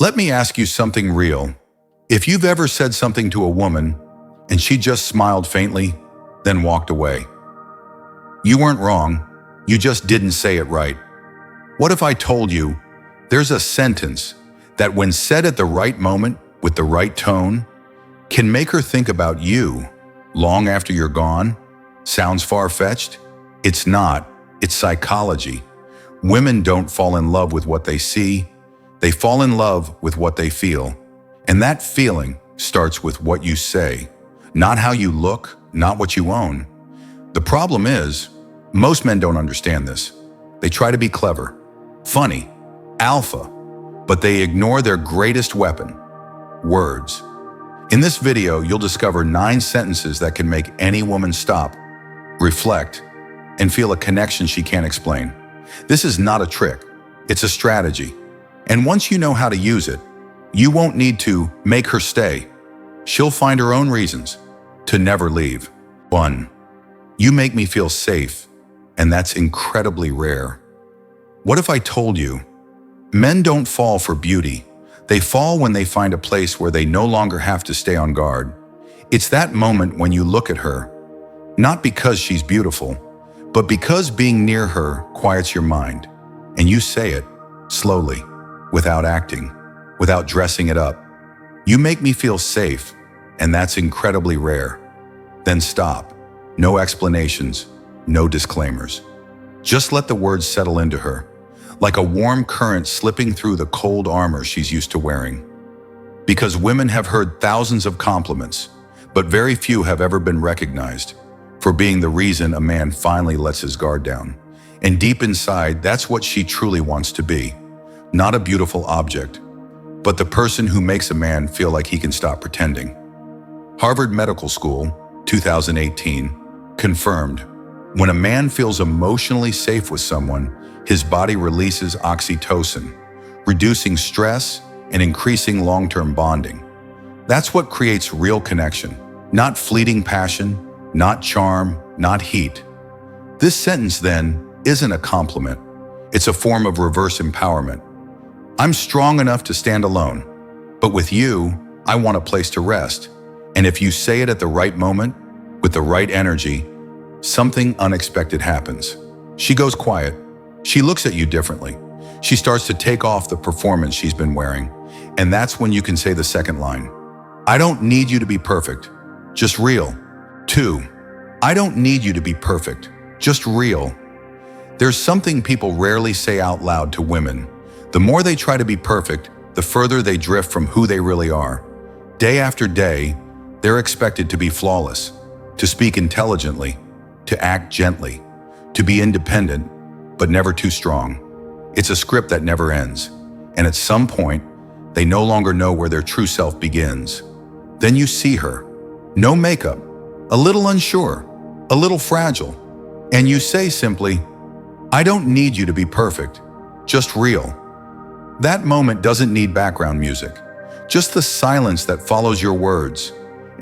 Let me ask you something real. If you've ever said something to a woman and she just smiled faintly, then walked away. You weren't wrong, you just didn't say it right. What if I told you there's a sentence that when said at the right moment with the right tone can make her think about you long after you're gone? Sounds far-fetched? It's not. It's psychology. Women don't fall in love with what they see. They fall in love with what they feel. And that feeling starts with what you say, not how you look, not what you own. The problem is, most men don't understand this. They try to be clever, funny, alpha, but they ignore their greatest weapon, words. In this video, you'll discover 9 sentences that can make any woman stop, reflect, and feel a connection she can't explain. This is not a trick, it's a strategy. And once you know how to use it, you won't need to make her stay. She'll find her own reasons to never leave. 1. You make me feel safe, and that's incredibly rare. What if I told you, men don't fall for beauty. They fall when they find a place where they no longer have to stay on guard. It's that moment when you look at her, not because she's beautiful, but because being near her quiets your mind, and you say it slowly, without acting, without dressing it up. You make me feel safe, and that's incredibly rare. Then stop. No explanations, no disclaimers. Just let the words settle into her, like a warm current slipping through the cold armor she's used to wearing. Because women have heard thousands of compliments, but very few have ever been recognized for being the reason a man finally lets his guard down. And deep inside, that's what she truly wants to be. Not a beautiful object, but the person who makes a man feel like he can stop pretending. Harvard Medical School, 2018, confirmed, when a man feels emotionally safe with someone, his body releases oxytocin, reducing stress and increasing long-term bonding. That's what creates real connection, not fleeting passion, not charm, not heat. This sentence, then, isn't a compliment. It's a form of reverse empowerment. I'm strong enough to stand alone, but with you, I want a place to rest. And if you say it at the right moment, with the right energy, something unexpected happens. She goes quiet. She looks at you differently. She starts to take off the performance she's been wearing. And that's when you can say the second line. I don't need you to be perfect, just real. 2. I don't need you to be perfect, just real. There's something people rarely say out loud to women. The more they try to be perfect, the further they drift from who they really are. Day after day, they're expected to be flawless, to speak intelligently, to act gently, to be independent, but never too strong. It's a script that never ends, and at some point, they no longer know where their true self begins. Then you see her, no makeup, a little unsure, a little fragile, and you say simply, I don't need you to be perfect, just real. That moment doesn't need background music, just the silence that follows your words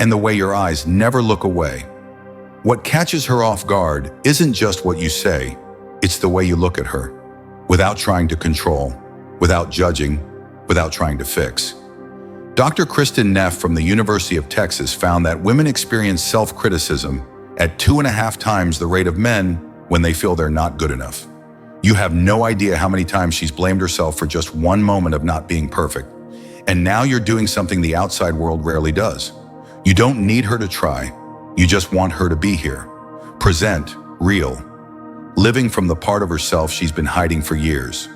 and the way your eyes never look away. What catches her off guard isn't just what you say, it's the way you look at her, without trying to control, without judging, without trying to fix. Dr. Kristen Neff from the University of Texas found that women experience self-criticism at 2.5 times the rate of men when they feel they're not good enough. You have no idea how many times she's blamed herself for just one moment of not being perfect. And now you're doing something the outside world rarely does. You don't need her to try. You just want her to be here. Present, real. Living from the part of herself she's been hiding for years.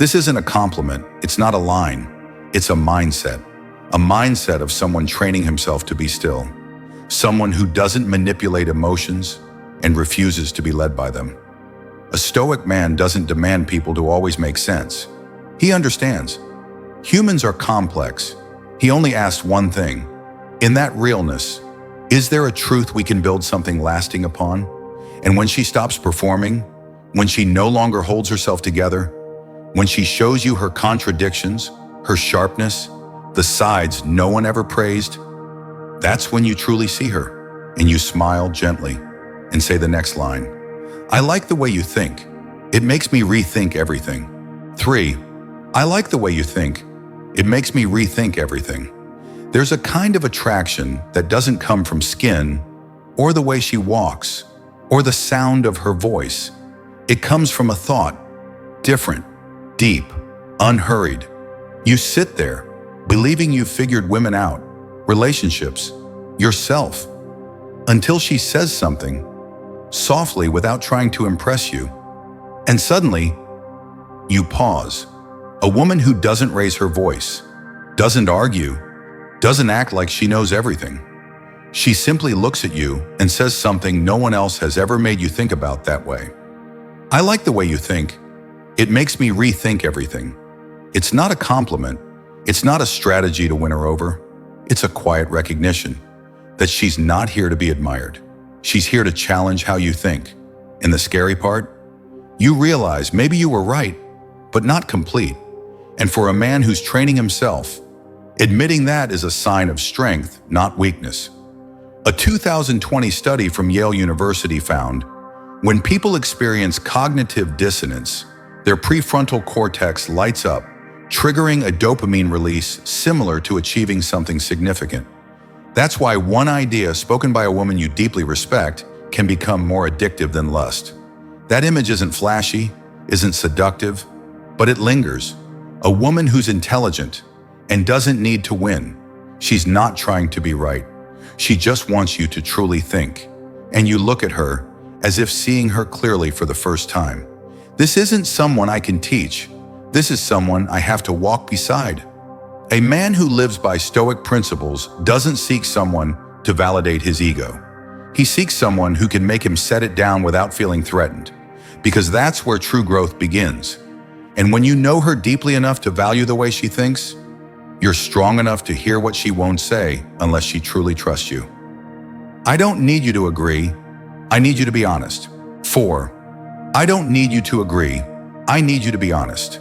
This isn't a compliment. It's not a line. It's a mindset. A mindset of someone training himself to be still. Someone who doesn't manipulate emotions and refuses to be led by them. A Stoic man doesn't demand people to always make sense. He understands. Humans are complex. He only asks one thing. In that realness, is there a truth we can build something lasting upon? And when she stops performing, when she no longer holds herself together, when she shows you her contradictions, her sharpness, the sides no one ever praised, that's when you truly see her, and you smile gently and say the next line. I like the way you think. It makes me rethink everything. 3. I like the way you think. It makes me rethink everything. There's a kind of attraction that doesn't come from skin, or the way she walks, or the sound of her voice. It comes from a thought, different, deep, unhurried. You sit there, believing you've figured women out, relationships, yourself, until she says something, softly without trying to impress you. And suddenly, you pause. A woman who doesn't raise her voice, doesn't argue, doesn't act like she knows everything. She simply looks at you and says something no one else has ever made you think about that way. I like the way you think. It makes me rethink everything. It's not a compliment. It's not a strategy to win her over. It's a quiet recognition that she's not here to be admired. She's here to challenge how you think. And the scary part? You realize maybe you were right, but not complete. And for a man who's training himself, admitting that is a sign of strength, not weakness. A 2020 study from Yale University found when people experience cognitive dissonance, their prefrontal cortex lights up, triggering a dopamine release similar to achieving something significant. That's why one idea spoken by a woman you deeply respect can become more addictive than lust. That image isn't flashy, isn't seductive, but it lingers. A woman who's intelligent and doesn't need to win. She's not trying to be right. She just wants you to truly think. And you look at her as if seeing her clearly for the first time. This isn't someone I can teach. This is someone I have to walk beside. A man who lives by Stoic principles doesn't seek someone to validate his ego. He seeks someone who can make him set it down without feeling threatened, because that's where true growth begins. And when you know her deeply enough to value the way she thinks, you're strong enough to hear what she won't say unless she truly trusts you. I don't need you to agree. I need you to be honest. 4. I don't need you to agree. I need you to be honest.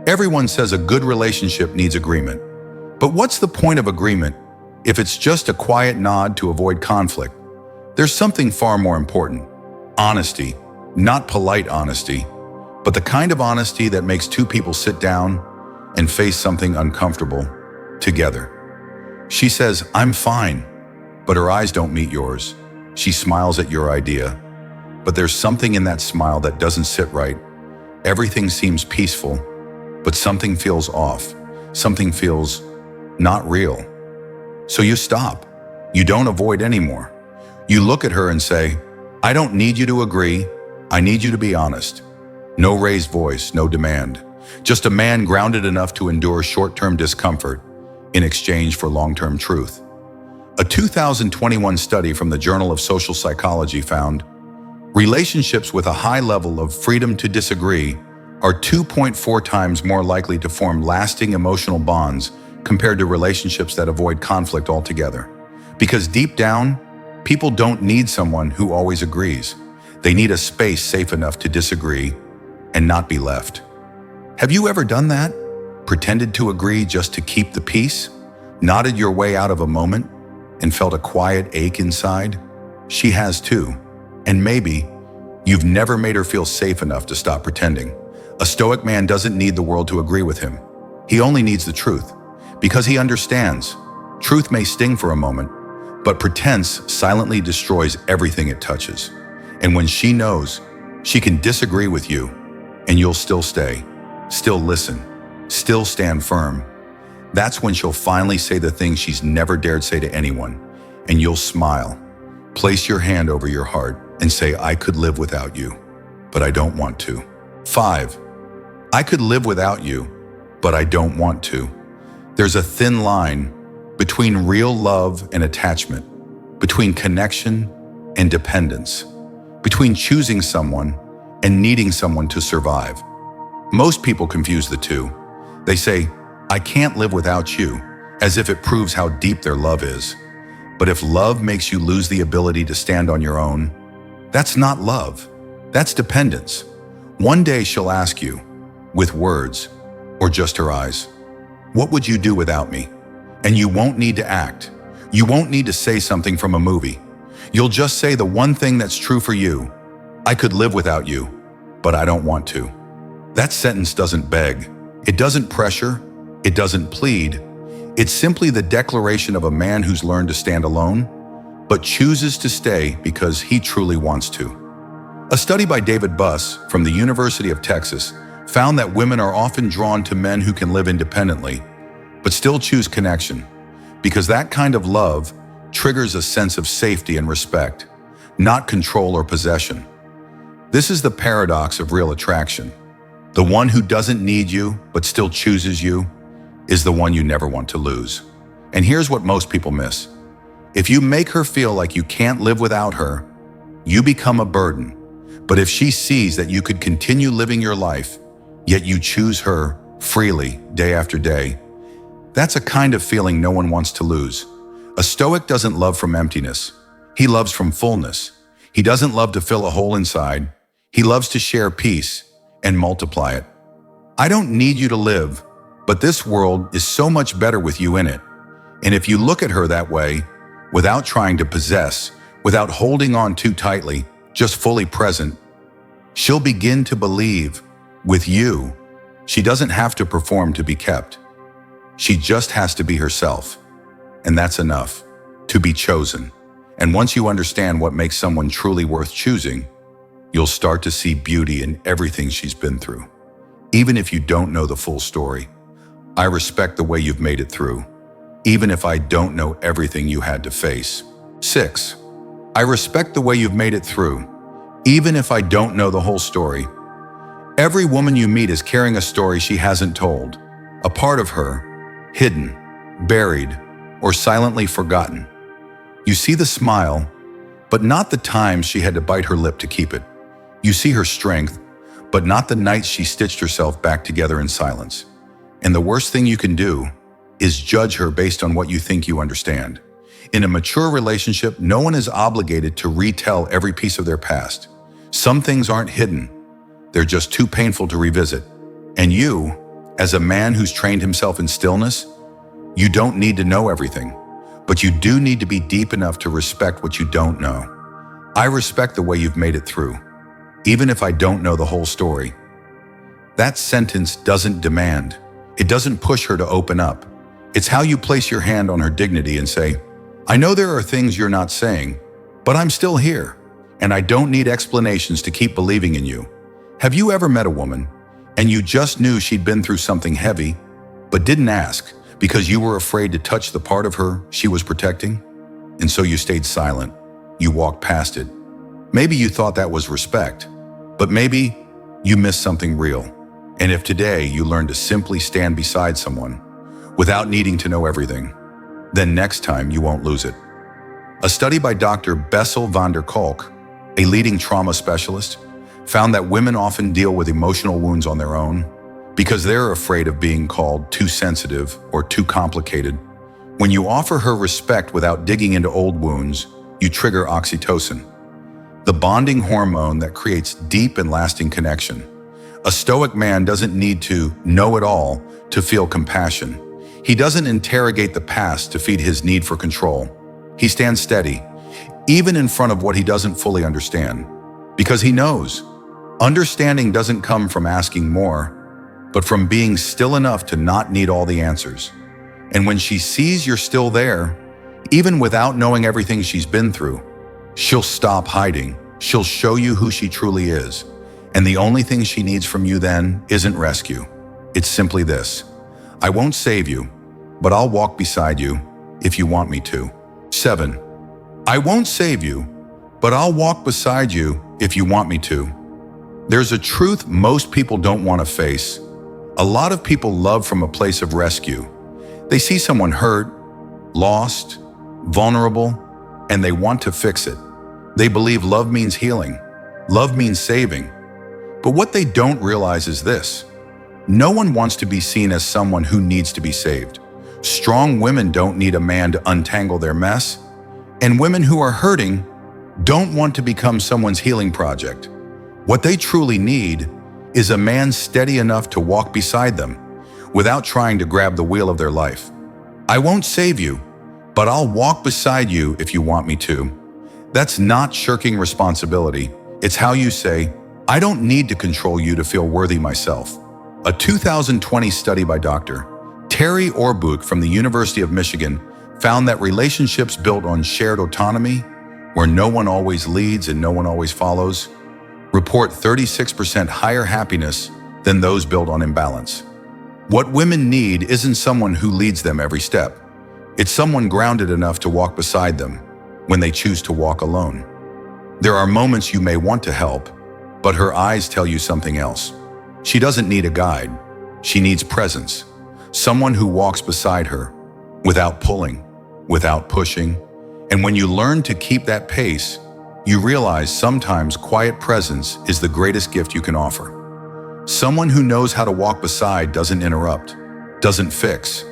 Everyone says a good relationship needs agreement. But what's the point of agreement if it's just a quiet nod to avoid conflict? There's something far more important. Honesty. Not polite honesty, but the kind of honesty that makes two people sit down and face something uncomfortable together. She says, "I'm fine," but her eyes don't meet yours. She smiles at your idea, but there's something in that smile that doesn't sit right. Everything seems peaceful, but something feels off. Something feels not real. So you stop. You don't avoid anymore. You look at her and say, "I don't need you to agree. I need you to be honest." No raised voice, no demand. Just a man grounded enough to endure short-term discomfort in exchange for long-term truth. A 2021 study from the Journal of Social Psychology found relationships with a high level of freedom to disagree are 2.4 times more likely to form lasting emotional bonds compared to relationships that avoid conflict altogether. Because deep down, people don't need someone who always agrees. They need a space safe enough to disagree and not be left. Have you ever done that? Pretended to agree just to keep the peace? Nodded your way out of a moment and felt a quiet ache inside? She has too. And maybe you've never made her feel safe enough to stop pretending. A Stoic man doesn't need the world to agree with him. He only needs the truth, because he understands truth may sting for a moment, but pretense silently destroys everything it touches. And when she knows she can disagree with you, and you'll still stay, still listen, still stand firm, that's when she'll finally say the things she's never dared say to anyone, and you'll smile, place your hand over your heart, and say, "I could live without you, but I don't want to." 5. I could live without you, but I don't want to. There's a thin line between real love and attachment, between connection and dependence, between choosing someone and needing someone to survive. Most people confuse the two. They say, "I can't live without you," as if it proves how deep their love is. But if love makes you lose the ability to stand on your own, that's not love. That's dependence. One day she'll ask you, with words or just her eyes, "What would you do without me?" And you won't need to act. You won't need to say something from a movie. You'll just say the one thing that's true for you. "I could live without you, but I don't want to." That sentence doesn't beg. It doesn't pressure. It doesn't plead. It's simply the declaration of a man who's learned to stand alone, but chooses to stay because he truly wants to. A study by David Buss from the University of Texas found that women are often drawn to men who can live independently, but still choose connection, because that kind of love triggers a sense of safety and respect, not control or possession. This is the paradox of real attraction. The one who doesn't need you but still chooses you is the one you never want to lose. And here's what most people miss. If you make her feel like you can't live without her, you become a burden. But if she sees that you could continue living your life, yet you choose her freely day after day, that's a kind of feeling no one wants to lose. A Stoic doesn't love from emptiness. He loves from fullness. He doesn't love to fill a hole inside. He loves to share peace and multiply it. I don't need you to live, but this world is so much better with you in it. And if you look at her that way, without trying to possess, without holding on too tightly, just fully present, she'll begin to believe, with you, she doesn't have to perform to be kept. She just has to be herself. And that's enough, to be chosen. And once you understand what makes someone truly worth choosing, you'll start to see beauty in everything she's been through. Even if you don't know the full story, I respect the way you've made it through, even if I don't know everything you had to face. 6. I respect the way you've made it through, even if I don't know the whole story. Every woman you meet is carrying a story she hasn't told, a part of her, hidden, buried, or silently forgotten. You see the smile, but not the times she had to bite her lip to keep it. You see her strength, but not the nights she stitched herself back together in silence. And the worst thing you can do is judge her based on what you think you understand. In a mature relationship, no one is obligated to retell every piece of their past. Some things aren't hidden. They're just too painful to revisit. And you, as a man who's trained himself in stillness, you don't need to know everything, but you do need to be deep enough to respect what you don't know. I respect the way you've made it through, even if I don't know the whole story. That sentence doesn't demand. It doesn't push her to open up. It's how you place your hand on her dignity and say, I know there are things you're not saying, but I'm still here, and I don't need explanations to keep believing in you. Have you ever met a woman, and you just knew she'd been through something heavy, but didn't ask because you were afraid to touch the part of her she was protecting? And so you stayed silent. You walked past it. Maybe you thought that was respect, but maybe you missed something real. And if today you learn to simply stand beside someone without needing to know everything, then next time you won't lose it. A study by Dr. Bessel van der Kolk, a leading trauma specialist, found that women often deal with emotional wounds on their own because they're afraid of being called too sensitive or too complicated. When you offer her respect without digging into old wounds, you trigger oxytocin, the bonding hormone that creates deep and lasting connection. A Stoic man doesn't need to know it all to feel compassion. He doesn't interrogate the past to feed his need for control. He stands steady, even in front of what he doesn't fully understand, because he knows understanding doesn't come from asking more, but from being still enough to not need all the answers. And when she sees you're still there, even without knowing everything she's been through, she'll stop hiding. She'll show you who she truly is. And the only thing she needs from you then isn't rescue. It's simply this: I won't save you, but I'll walk beside you if you want me to. 7. I won't save you, but I'll walk beside you if you want me to. There's a truth most people don't want to face. A lot of people love from a place of rescue. They see someone hurt, lost, vulnerable, and they want to fix it. They believe love means healing. Love means saving. But what they don't realize is this: no one wants to be seen as someone who needs to be saved. Strong women don't need a man to untangle their mess, and women who are hurting don't want to become someone's healing project. What they truly need is a man steady enough to walk beside them without trying to grab the wheel of their life. I won't save you, but I'll walk beside you if you want me to. That's not shirking responsibility. It's how you say, I don't need to control you to feel worthy myself. A 2020 study by Dr. Terry Orbuch from the University of Michigan found that relationships built on shared autonomy, where no one always leads and no one always follows, report 36% higher happiness than those built on imbalance. What women need isn't someone who leads them every step. It's someone grounded enough to walk beside them when they choose to walk alone. There are moments you may want to help, but her eyes tell you something else. She doesn't need a guide. She needs presence. Someone who walks beside her, without pulling, without pushing. And when you learn to keep that pace, you realize sometimes quiet presence is the greatest gift you can offer. Someone who knows how to walk beside doesn't interrupt, doesn't fix,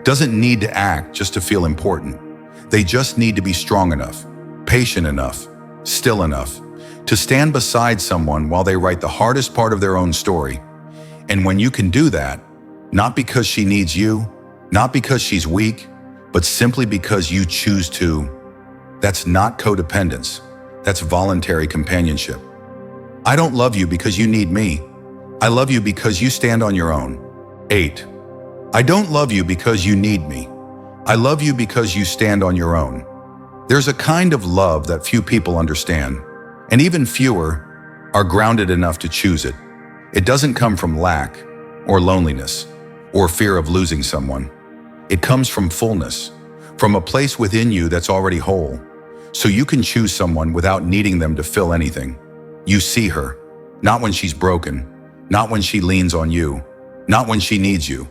doesn't need to act just to feel important. They just need to be strong enough, patient enough, still enough, to stand beside someone while they write the hardest part of their own story. And when you can do that, not because she needs you, not because she's weak, but simply because you choose to, that's not codependence. That's voluntary companionship. I don't love you because you need me. I love you because you stand on your own. 8. I don't love you because you need me. I love you because you stand on your own. There's a kind of love that few people understand, and even fewer are grounded enough to choose it. It doesn't come from lack or loneliness or fear of losing someone. It comes from fullness, from a place within you that's already whole. So you can choose someone without needing them to fill anything. You see her, not when she's broken, not when she leans on you, not when she needs you,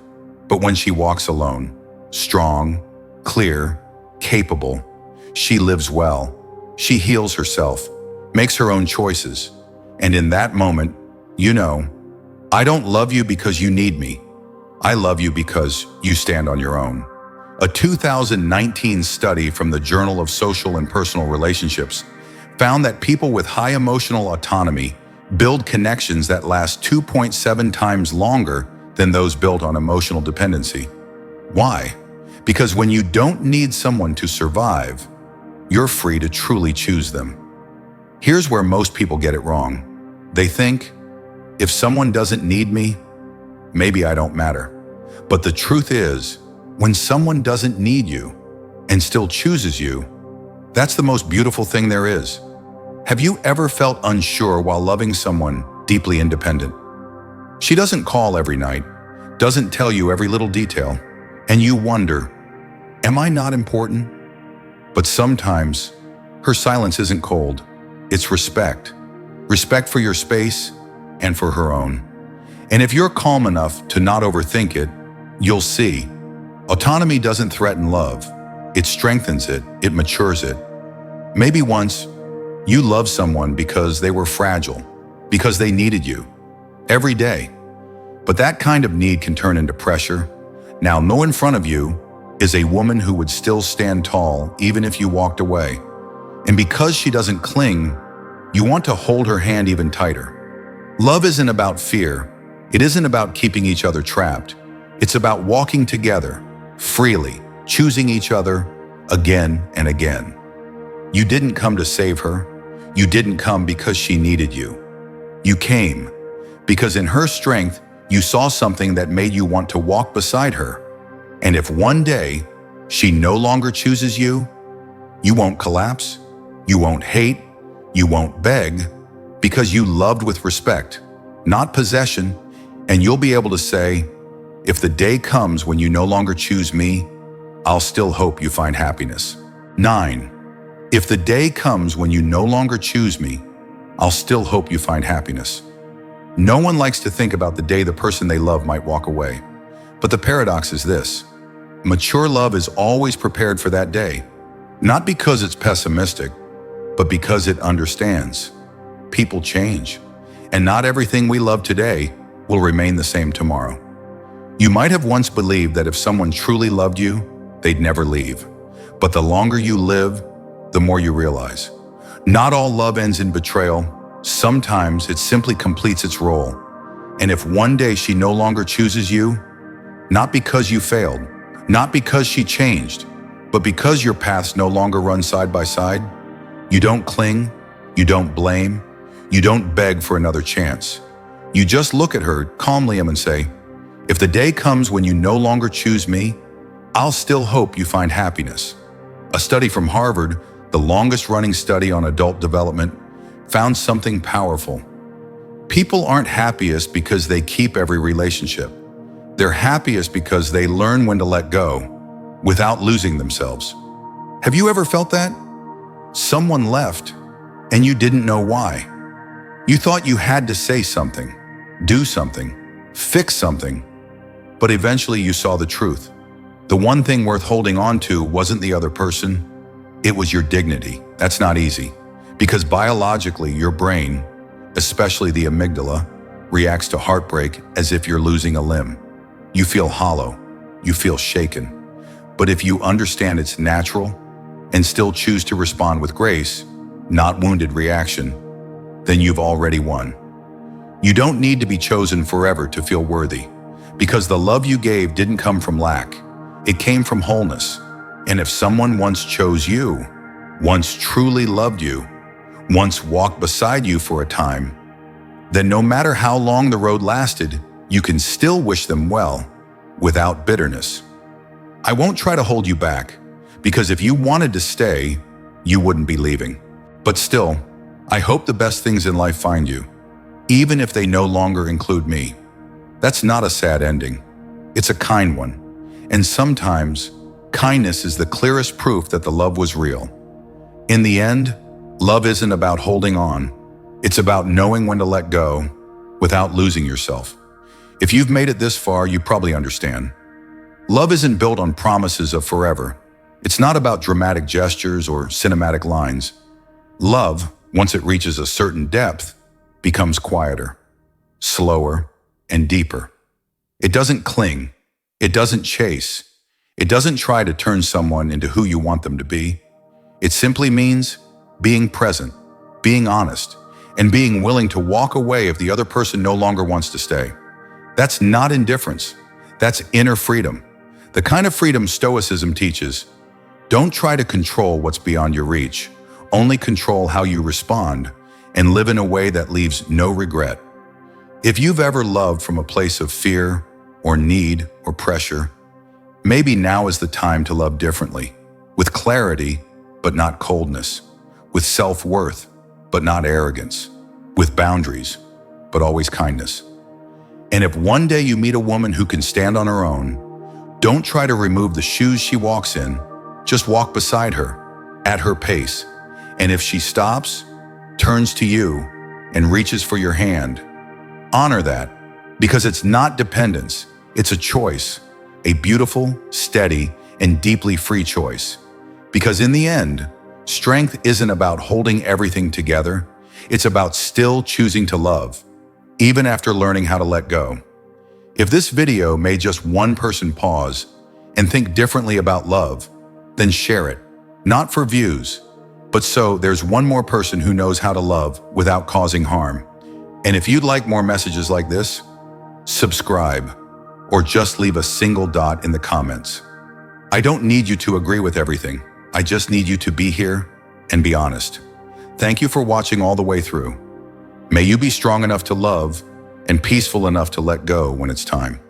but when she walks alone, strong, clear, capable. She lives well. She heals herself, makes her own choices. And in that moment, you know, I don't love you because you need me. I love you because you stand on your own. A 2019 study from the Journal of Social and Personal Relationships found that people with high emotional autonomy build connections that last 2.7 times longer than those built on emotional dependency. Why? Because when you don't need someone to survive, you're free to truly choose them. Here's where most people get it wrong. They think, if someone doesn't need me, maybe I don't matter. But the truth is, when someone doesn't need you and still chooses you, that's the most beautiful thing there is. Have you ever felt unsure while loving someone deeply independent? She doesn't call every night, doesn't tell you every little detail, and you wonder, am I not important? But sometimes, her silence isn't cold, it's respect. Respect for your space and for her own. And if you're calm enough to not overthink it, you'll see. Autonomy doesn't threaten love. It strengthens it, it matures it. Maybe once, you loved someone because they were fragile, because they needed you, every day. But that kind of need can turn into pressure. Now, know in front of you is a woman who would still stand tall even if you walked away. And because she doesn't cling, you want to hold her hand even tighter. Love isn't about fear. It isn't about keeping each other trapped. It's about walking together, freely, choosing each other again and again. You didn't come to save her. You didn't come because she needed you. You came because in her strength, you saw something that made you want to walk beside her. And if one day she no longer chooses you, you won't collapse, you won't hate, you won't beg, because you loved with respect, not possession, and you'll be able to say, if the day comes when you no longer choose me, I'll still hope you find happiness. 9. If the day comes when you no longer choose me, I'll still hope you find happiness. No one likes to think about the day the person they love might walk away. But the paradox is this: mature love is always prepared for that day, not because it's pessimistic, but because it understands. People change, and not everything we love today will remain the same tomorrow. You might have once believed that if someone truly loved you, they'd never leave. But the longer you live, the more you realize. Not all love ends in betrayal. Sometimes it simply completes its role. And if one day she no longer chooses you, not because you failed, not because she changed, but because your paths no longer run side by side, you don't cling, you don't blame, you don't beg for another chance. You just look at her calmly and say, if If the day comes when you no longer choose me, I'll still hope you find happiness. A study from Harvard, the longest-running study on adult development, found something powerful. People aren't happiest because they keep every relationship. They're happiest because they learn when to let go without losing themselves. Have you ever felt that? Someone left, and you didn't know why. You thought you had to say something, do something, fix something, but eventually you saw the truth. The one thing worth holding on to wasn't the other person, it was your dignity. That's not easy, because biologically your brain, especially the amygdala, reacts to heartbreak as if you're losing a limb. You feel hollow, you feel shaken. But if you understand it's natural and still choose to respond with grace, not wounded reaction, then you've already won. You don't need to be chosen forever to feel worthy, because the love you gave didn't come from lack. It came from wholeness. And if someone once chose you, once truly loved you, once walked beside you for a time, then no matter how long the road lasted, you can still wish them well without bitterness. I won't try to hold you back, because if you wanted to stay, you wouldn't be leaving. But still, I hope the best things in life find you, even if they no longer include me. That's not a sad ending. It's a kind one. And sometimes, kindness is the clearest proof that the love was real. In the end, love isn't about holding on. It's about knowing when to let go without losing yourself. If you've made it this far, you probably understand. Love isn't built on promises of forever. It's not about dramatic gestures or cinematic lines. Love, once it reaches a certain depth, becomes quieter, slower, and deeper. It doesn't cling. It doesn't chase. It doesn't try to turn someone into who you want them to be. It simply means being present, being honest, and being willing to walk away if the other person no longer wants to stay. That's not indifference. That's inner freedom. The kind of freedom Stoicism teaches. Don't try to control what's beyond your reach. Only control how you respond and live in a way that leaves no regret. If you've ever loved from a place of fear or need or pressure, maybe now is the time to love differently, with clarity, but not coldness, with self-worth, but not arrogance, with boundaries, but always kindness. And if one day you meet a woman who can stand on her own, don't try to remove the shoes she walks in, just walk beside her, at her pace. And if she stops, turns to you, and reaches for your hand, honor that, because it's not dependence, it's a choice, a beautiful, steady, and deeply free choice. Because in the end, strength isn't about holding everything together, it's about still choosing to love, even after learning how to let go. If this video made just one person pause and think differently about love, then share it, not for views, but so there's one more person who knows how to love without causing harm. And if you'd like more messages like this, subscribe, or just leave a single dot in the comments. I don't need you to agree with everything. I just need you to be here and be honest. Thank you for watching all the way through. May you be strong enough to love and peaceful enough to let go when it's time.